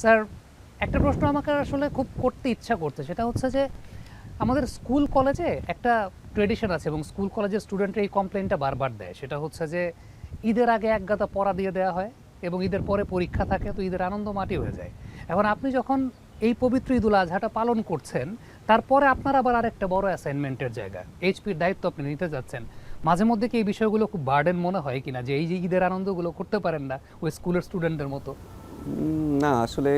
Sir, একটা প্রশ্ন আমাকে আসলে খুব করতে ইচ্ছা করছে, সেটা হচ্ছে যে আমাদের স্কুল কলেজে একটা ট্রেডিশন আছে এবং স্কুল কলেজের স্টুডেন্টরা এই কমপ্লেনটা বারবার দেয়, সেটা হচ্ছে যে ঈদের আগে এক গাদা পড়া দিয়ে দেওয়া হয় এবং ঈদের পরে পরীক্ষা থাকে, তো ঈদের আনন্দ মাটি হয়ে যায়। এখন আপনি যখন এই পবিত্র ঈদুল আজহাটা পালন করছেন, তারপরে আপনার আবার আরেকটা বড় অ্যাসাইনমেন্টের জায়গা, এইচপির দায়িত্ব আপনি নিতে যাচ্ছেন। মাঝে মধ্যে কি এই বিষয়গুলো খুব বার্ডেন মনে হয় কিনা, যে এই যে ঈদের আনন্দগুলো করতে পারেন না ওই স্কুলের স্টুডেন্টদের মতো? না আসলে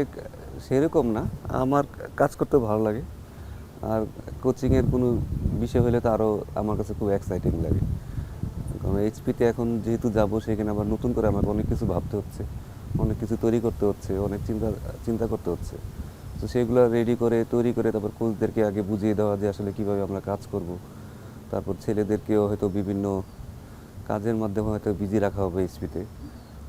সেরকম না। আমার কাজ করতে ভালো লাগে। আর কোচিংয়ের কোনো বিষয় হলে তো আরও আমার কাছে খুব এক্সাইটিং লাগে। কারণ এইচপিতে এখন যেহেতু যাব, সেখানে আবার নতুন করে আমাকে অনেক কিছু ভাবতে হচ্ছে, অনেক কিছু তৈরি করতে হচ্ছে, অনেক চিন্তা চিন্তা করতে হচ্ছে। তো সেগুলো রেডি করে তৈরি করে তারপর কোচদেরকে আগে বুঝিয়ে দেওয়া যে আসলে কীভাবে আমরা কাজ করব। তারপর ছেলেদেরকেও হয়তো বিভিন্ন কাজের মাধ্যমে হয়তো বিজি রাখা হবে এইচপিতে,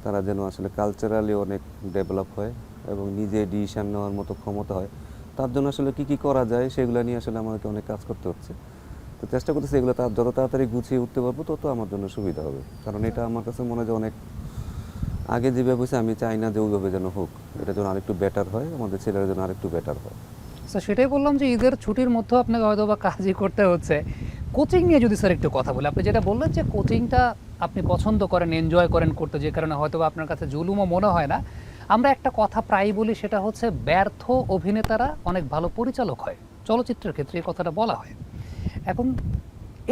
তারা যেন আসলে কালচারালি অনেক ডেভেলপ হয় এবং নিজে ডিসিশন নেওয়ার মতো ক্ষমতা হয়। তার জন্য আসলে কী কী করা যায় সেগুলো নিয়ে আসলে আমাকে অনেক কাজ করতে হচ্ছে। তো চেষ্টা করতেছি এগুলো তার যত তাড়াতাড়ি গুছিয়ে উঠতে পারবো তত আমার জন্য সুবিধা হবে, কারণ এটা আমার কাছে মনে হয় যে অনেক আগে যেভাবে হয়েছে আমি চাই না যে ওইভাবে যেন হোক। এটা যেন আরেকটু বেটার হয়, আমাদের ছেলেরা যেন আরেকটু বেটার হয়। স্যার, সেটাই বললাম যে ঈদের ছুটির মধ্যেও আপনাকে হয়তো বা কাজই করতে হচ্ছে। কোচিং নিয়ে যদি স্যার একটু কথা বলি, আপনি যেটা বললেন যে কোচিংটা আপনি পছন্দ করেন, এনজয় করেন করতে, যে কারণে হয়তো বা আপনার কাছে জুলুমও মনে হয় না। আমরা একটা কথা প্রায়ই বলি, সেটা হচ্ছে ব্যর্থ অভিনেতারা অনেক ভালো পরিচালক হয়। চলচ্চিত্রের ক্ষেত্রে এই কথাটা বলা হয়। এখন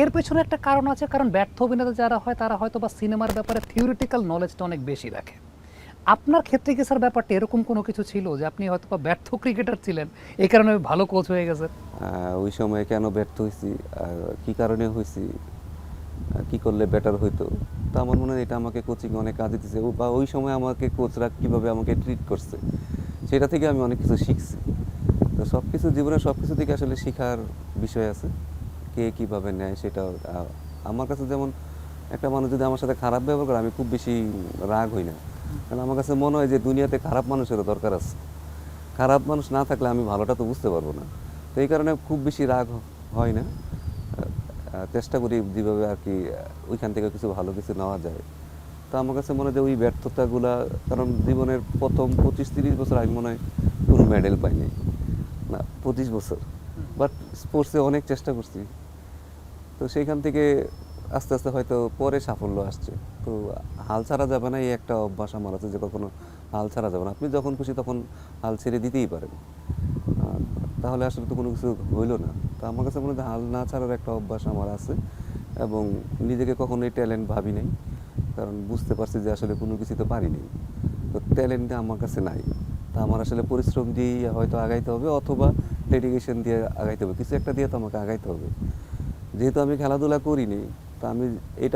এর পেছনে একটা কারণ আছে, কারণ ব্যর্থ অভিনেতা যারা হয় তারা হয়তো বা সিনেমার ব্যাপারে থিওরিটিক্যাল নলেজটা অনেক বেশি রাখে। আপনার ক্ষেত্রে কি স্যার ব্যাপারটা এরকম কোনো কিছু ছিল যে আপনি হয়তো বা ব্যর্থ ক্রিকেটার ছিলেন, এই কারণে ভালো কোচ হয়ে গেছেন? ওই সময় কেন ব্যর্থ হয়েছি, কী কারণে হয়েছি, কী করলে বেটার হইতো, তো আমার মনে হয় এটা আমাকে কোচিং অনেক কাজে দিচ্ছে। বা ওই সময় আমাকে কোচরা কীভাবে আমাকে ট্রিট করছে সেটা থেকে আমি অনেক কিছু শিখছি। তো সব কিছু জীবনে সব কিছু থেকে আসলে শেখার বিষয় আছে, কে কীভাবে নেয় সেটা। আমার কাছে যেমন একটা মানুষ যদি আমার সাথে খারাপ ব্যবহার করে আমি খুব বেশি রাগ হই না, কারণ আমার কাছে মনে হয় যে দুনিয়াতে খারাপ মানুষেরও দরকার আছে। খারাপ মানুষ না থাকলে আমি ভালোটা তো বুঝতে পারবো না। তো এই কারণে খুব বেশি রাগ হয় না। চেষ্টা করি যেভাবে আর কি ওইখান থেকে কিছু ভালো কিছু নেওয়া যায়। তো আমার কাছে মনে হয় যে ওই ব্যর্থতাগুলা, কারণ জীবনের প্রথম 25-30 বছর আমি মনে হয় কোনো মেডেল পাইনি, না 25 বছর, বাট স্পোর্টসে অনেক চেষ্টা করছি। তো সেইখান থেকে আস্তে আস্তে হয়তো পরে সাফল্য আসছে। তো হাল ছাড়া যাবে না, এই একটা অভ্যাস আমার আছে যে কখনো হাল ছাড়া যাবে না। আপনি যখন খুশি তখন হাল ছেড়ে দিতেই পারেন, তাহলে আসলে তো কোনো কিছু হইল না। তো আমার কাছে মনে হয় হাল না ছাড়ার একটা অভ্যাস আমার আছে এবং নিজেকে কখনোই ট্যালেন্ট ভাবি নাই, কারণ বুঝতে পারছি যে আসলে কোনো কিছুতে পারিনি। তো ট্যালেন্টটা আমার কাছে নাই। তা আমার আসলে পরিশ্রম দিয়েই হয়তো আগাইতে হবে, অথবা ডেডিকেশন দিয়ে আগাইতে হবে, কিছু একটা দিয়ে তো আমাকে আগাইতে হবে। যেহেতু আমি খেলাধুলা করিনি, তা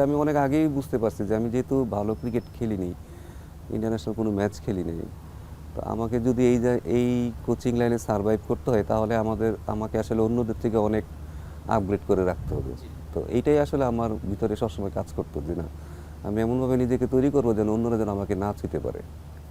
আমি অনেক আগেই বুঝতে পারছি যে আমি যেহেতু ভালো ক্রিকেট খেলিনি, ইন্টারন্যাশনাল কোনো ম্যাচ খেলিনি, তো আমাকে যদি এই কোচিং লাইনে সারভাইভ করতে হয় তাহলে আমাকে আসলে অন্যদের থেকে অনেক আপগ্রেড করে রাখতে হবে। তো এইটাই আসলে আমার ভিতরে সবসময় কাজ করতো যে না, আমি এমনভাবে নিজেকে তৈরি করবো যেন অন্যরা যেন আমাকে না ছুঁতে পারে।